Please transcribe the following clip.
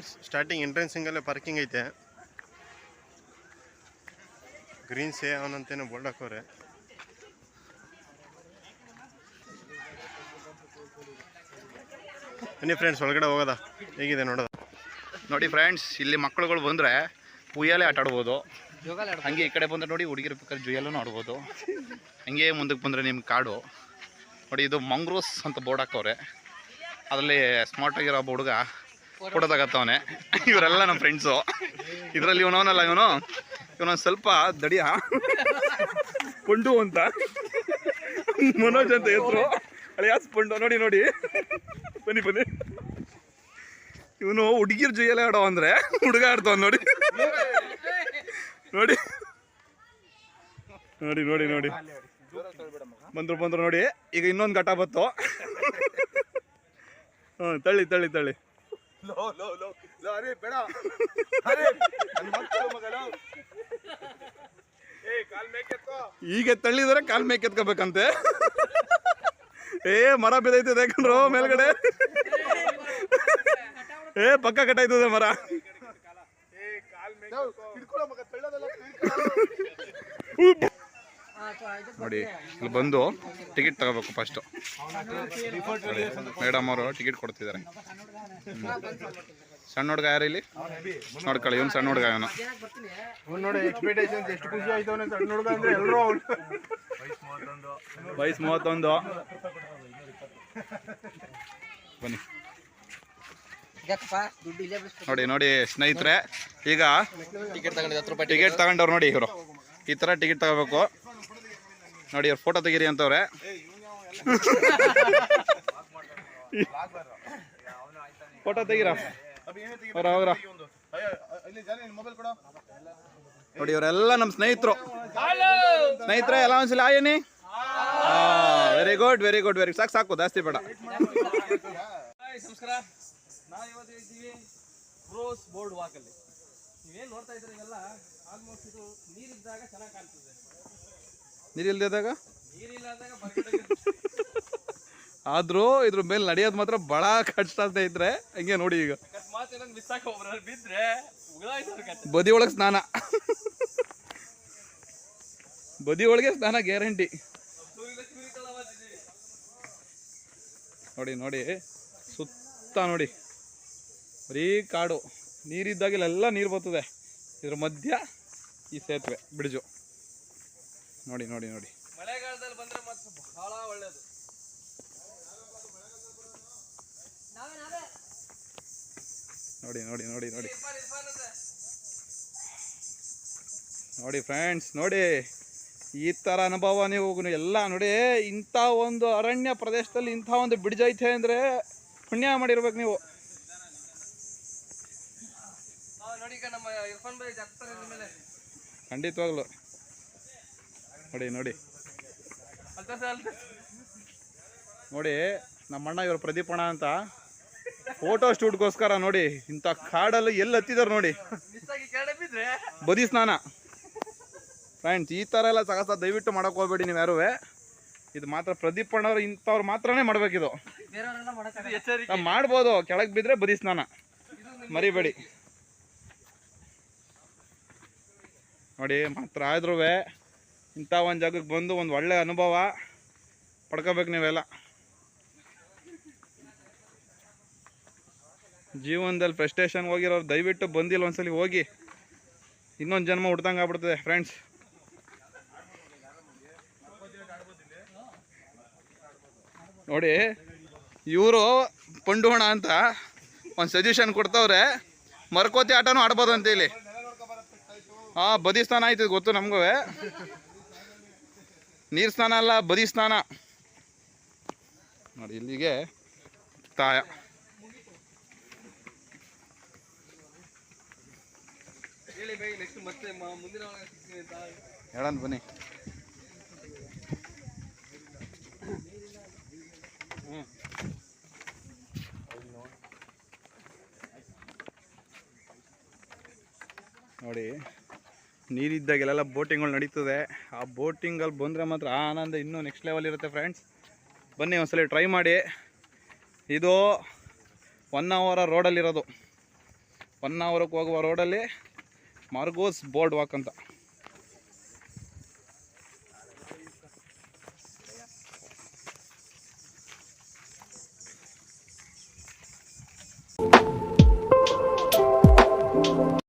Friends, starting ಎಂಟ್ರೆನ್ಸಿಂಗಲ್ಲೇ parking ಐತೆ. Green ಸೇ ಅವನಂತೇನೋ board ಹಾಕೋರೆ. ಬನ್ನಿ friends, ಒಳಗಡೆ ಹೋಗೋದ ಹೇಗಿದೆ ನೋಡೋದ. ನೋಡಿ ಫ್ರೆಂಡ್ಸ್, ಇಲ್ಲಿ ಮಕ್ಕಳುಗಳು ಬಂದರೆ ಉಯ್ಯಾಲೆ ಆಟ ಆಡ್ಬೋದು. ಹಂಗೆ ಈ ಕಡೆ ಬಂದರೆ ನೋಡಿ ಹುಡುಗಿರ ಬೇಕಾದ್ರೆ ಜುಯಲ್ಲೂ ಆಡ್ಬೋದು. ಹಂಗೆ ಮುಂದಕ್ಕೆ ಬಂದರೆ ನಿಮ್ಮ ಕಾಡು ನೋಡಿ. ಇದು ಮಂಗ್ರೂಸ್ ಅಂತ ಬೋರ್ಡ್ ಹಾಕವ್ರೆ. ಅದರಲ್ಲಿ ಸ್ಮಾರ್ಟಾಗಿರೋ ಒಬ್ಬ ಹುಡುಗ ಫೋಟೋ ತಗತ್ತವನೆ. ಇವರೆಲ್ಲ ನಮ್ಮ ಫ್ರೆಂಡ್ಸು. ಇದರಲ್ಲಿ ಇವನವನಲ್ಲ, ಇವನೊಂದು ಸ್ವಲ್ಪ ದಡಿಯ ಪುಂಡು ಅಂತ, ಮನೋಜ್ ಅಂತ ಹೆಸರು. ಅಳಿಯಾಸ್ ಪುಂಡು. ನೋಡಿ ನೋಡಿ, ಬನ್ನಿ ಬನ್ನಿ. ಇವನು ಹುಡುಗಿರ್ ಜೊಯ್ಯಲ್ಲೇ ಆಡೋ ಅಂದರೆ ಹುಡುಗ ಆಡ್ತಾವ ನೋಡಿ. ನೋಡಿ ನೋಡಿ ನೋಡಿ ನೋಡಿ ಬಂದ್ರು ನೋಡಿ. ಈಗ ಇನ್ನೊಂದು ಘಟ ಬತ್ತು. ತಳ್ಳಿ ತಳ್ಳಿ ತಳ್ಳಿ. ಈಗ ತಳ್ಳಿದ್ರೆ ಕಾಲ್ ಮೇಕ್ ಎತ್ಕೋಬೇಕಂತೆ. ಮರ ಬಿದ್ದೈತದೆ ಯಾಕಂದ್ರು ಮೇಲ್ಗಡೆ. ಪಕ್ಕ ಕಟ್ಟಾಯ್ತದೆ ಮರ. ನೋಡಿ, ಇಲ್ಲಿ ಬಂದು ಟಿಕೆಟ್ ತಗೋಬೇಕು ಫಸ್ಟು. ಮೇಡಮ್ ಅವರು ಟಿಕೆಟ್ ಕೊಡ್ತಿದ್ದಾರೆ. ಸಣ್ಣ ಹುಡುಗ ಯಾರು ಇಲ್ಲಿ ನೋಡ್ಕೊಳ್ಳಿ. ಇವನು ಸಣ್ಣ ಹುಡುಗ. ವಯಸ್ಸು 31. ಬನ್ನಿ ನೋಡಿ ನೋಡಿ ಸ್ನೇಹಿತರೆ, ಈಗ ಟಿಕೆಟ್ ತಗೊಂಡವ್ರು ನೋಡಿ. ಇವರು ಈ ಥರ ಟಿಕೆಟ್ ತಗೋಬೇಕು ನೋಡಿ. ಇವ್ರು ಫೋಟೋ ತೆಗೀರಿ ಅಂತವ್ರೆ. ಫೋಟೋ ತೆಗೀರ ಅವ್ರ ನೋಡಿ. ಇವರೆಲ್ಲ ನಮ್ಮ ಸ್ನೇಹಿತರು. ಎಲ್ಲ ಒಂದ್ಸಲ ಆಯನಿ. Very good very good very. ಸಾಕು ಜಾಸ್ತಿ ಬೇಡ. ನಮಸ್ಕಾರ. ನಾವು ಇವತ್ತು ಇದ್ದೀವಿ ಕ್ರೋಸ್ ಬೋರ್ಡ್ ವಾಕಲ್ಲಿ. ನೀವೇನು ನೋಡ್ತಾ ಇದ್ರೆ ಇವೆಲ್ಲ ಆಲ್ಮೋಸ್ಟ್ ಇದು ನೀರಿದ್ದಾಗ ಚೆನ್ನಾಗಿ ಕಾಣ್ತದೆ. ನೀರಿಲ್ದಾಗ ನೀರಿಲ್ಲದಾಗ ಆದ್ರೂ ಇದ್ರ ಮೇಲೆ ನಡೆಯೋದು ಮಾತ್ರ ಬಹಳ ಕಷ್ಟ ಅಂತ ಇದ್ರೆ ಹಂಗೆ ನೋಡಿ. ಈಗ ಅಕಸ್ಮಾತ್ ಏನಂದ್ ಮಿಸ್ ಆಗಿ ಒಬ್ರಲ್ಲಿ ಬಿದ್ರೆ ಬದಿ ಒಳಗೆ ಸ್ನಾನ. ಬದಿ ಒಳಗೆ ಸ್ನಾನ ಗ್ಯಾರಂಟಿ. ನೋಡಿ ನೋಡಿ ಸುತ್ತ ನೋಡಿ ಬರೀ ಕಾಡು. ನೀರಿದ್ದಾಗೆಲ್ಲ ನೀರು ಬರ್ತದೆ. ಇದ್ರ ಮಧ್ಯ ಈ ಸೇತುವೆ ಬ್ರಿಡ್ಜು. ನೋಡಿ ನೋಡಿ ನೋಡಿ. ಮಳೆಗಾಲದಲ್ಲಿ ಬಂದ್ರೆ ಮಾತ್ರ ಬಹಳ ಒಳ್ಳೇದು. ನೋಡಿ ನೋಡಿ ನೋಡಿ ನೋಡಿ ನೋಡಿ ಫ್ರೆಂಡ್ಸ್, ನೋಡಿ ಈ ಥರ ಅನುಭವ ನೀವು ಎಲ್ಲ ನೋಡಿ. ಇಂಥ ಒಂದು ಅರಣ್ಯ ಪ್ರದೇಶದಲ್ಲಿ ಇಂಥ ಒಂದು ಬ್ರಿಡ್ಜ್ ಐತೆ ಅಂದರೆ ಪುಣ್ಯ ಮಾಡಿರ್ಬೇಕು ನೀವು. ಖಂಡಿತವಾಗ್ಲು ನೋಡಿ ನೋಡಿ ನೋಡಿ. ನಮ್ಮಣ್ಣ ಇವರು ಪ್ರದೀಪಣ್ಣ ಅಂತ ಫೋಟೋ ಸ್ಟೂಟ್ಗೋಸ್ಕರ ನೋಡಿ ಇಂಥ ಕಾಡಲ್ಲಿ ಎಲ್ಲಿ ಹತ್ತಿದಾರೆ ನೋಡಿ. ಬದಿ ಸ್ನಾನ ಫ್ರೆಂಡ್ಸ್. ಈ ಥರ ಎಲ್ಲ ಸಗಸ ದಯವಿಟ್ಟು ಮಾಡೋಕೆ ಹೋಗ್ಬೇಡಿ ನೀವು ಯಾರು. ಇದು ಮಾತ್ರ ಪ್ರದೀಪಣ್ಣವ್ರು ಇಂಥವ್ರು ಮಾತ್ರನೇ ಮಾಡ್ಬೇಕಿದು. ನಾವು ಮಾಡ್ಬೋದು, ಕೆಳಗೆ ಬಿದ್ದರೆ ಬದಿ ಸ್ನಾನ ಮರಿಬೇಡಿ ನೋಡಿ. ಮಾತ್ರ ಆದ್ರೂ ಇಂಥ ಒಂದು ಜಾಗಕ್ಕೆ ಬಂದು ಒಂದು ಒಳ್ಳೆ ಅನುಭವ ಪಡ್ಕೋಬೇಕು ನೀವೆಲ್ಲ. ಜೀವನದಲ್ಲಿ ಫ್ರಸ್ಟ್ರೇಷನ್ ಹೋಗಿರೋರು ದಯವಿಟ್ಟು ಬಂದಿಲ್ಲ ಒಂದ್ಸಲಿ ಹೋಗಿ. ಇನ್ನೊಂದು ಜನ್ಮ ಹುಡ್ದಂಗೆ ಆಗ್ಬಿಡ್ತದೆ ಫ್ರೆಂಡ್ಸ್. ನೋಡಿ, ಇವರು ಪಂಡುವಣ ಅಂತ ಒಂದು ಸಜೆಷನ್ ಕೊಡ್ತವ್ರೆ. ಮರ್ಕೋತಿ ಆಟನೂ ಆಡ್ಬೋದು ಅಂತ ಇಲ್ಲಿ. ಬದಿ ಸ್ನಾನ ಆಯ್ತು ಗೊತ್ತು ನಮಗೂ. ನೀರು ಸ್ನಾನ ಅಲ್ಲ, ಬದಿ ಸ್ನಾನ ನೋಡಿ. ಇಲ್ಲಿಗೆ ತಾಯ ಹೇಳೋಣ ಬನ್ನಿ. ನೋಡಿ, ನೀರಿದ್ದಾಗೆಲ್ಲ ಬೋಟಿಂಗ್ಗಳು ನಡೀತದೆ. ಆ ಬೋಟಿಂಗಲ್ಲಿ ಬಂದರೆ ಮಾತ್ರ ಆನಂದ ಇನ್ನೂ ನೆಕ್ಸ್ಟ್ ಲೆವೆಲ್ ಇರುತ್ತೆ ಫ್ರೆಂಡ್ಸ್. ಬನ್ನಿ ಒಂದ್ಸಲ ಟ್ರೈ ಮಾಡಿ. ಇದು 1 hour ರೋಡಲ್ಲಿರೋದು. ಹೊನ್ನಾವರಕ್ಕೆ ಹೋಗುವ ರೋಡಲ್ಲಿ ಮಾರ್ಗೋಸ್ ಬೋರ್ಡ್ ವಾಕ್ ಅಂತ.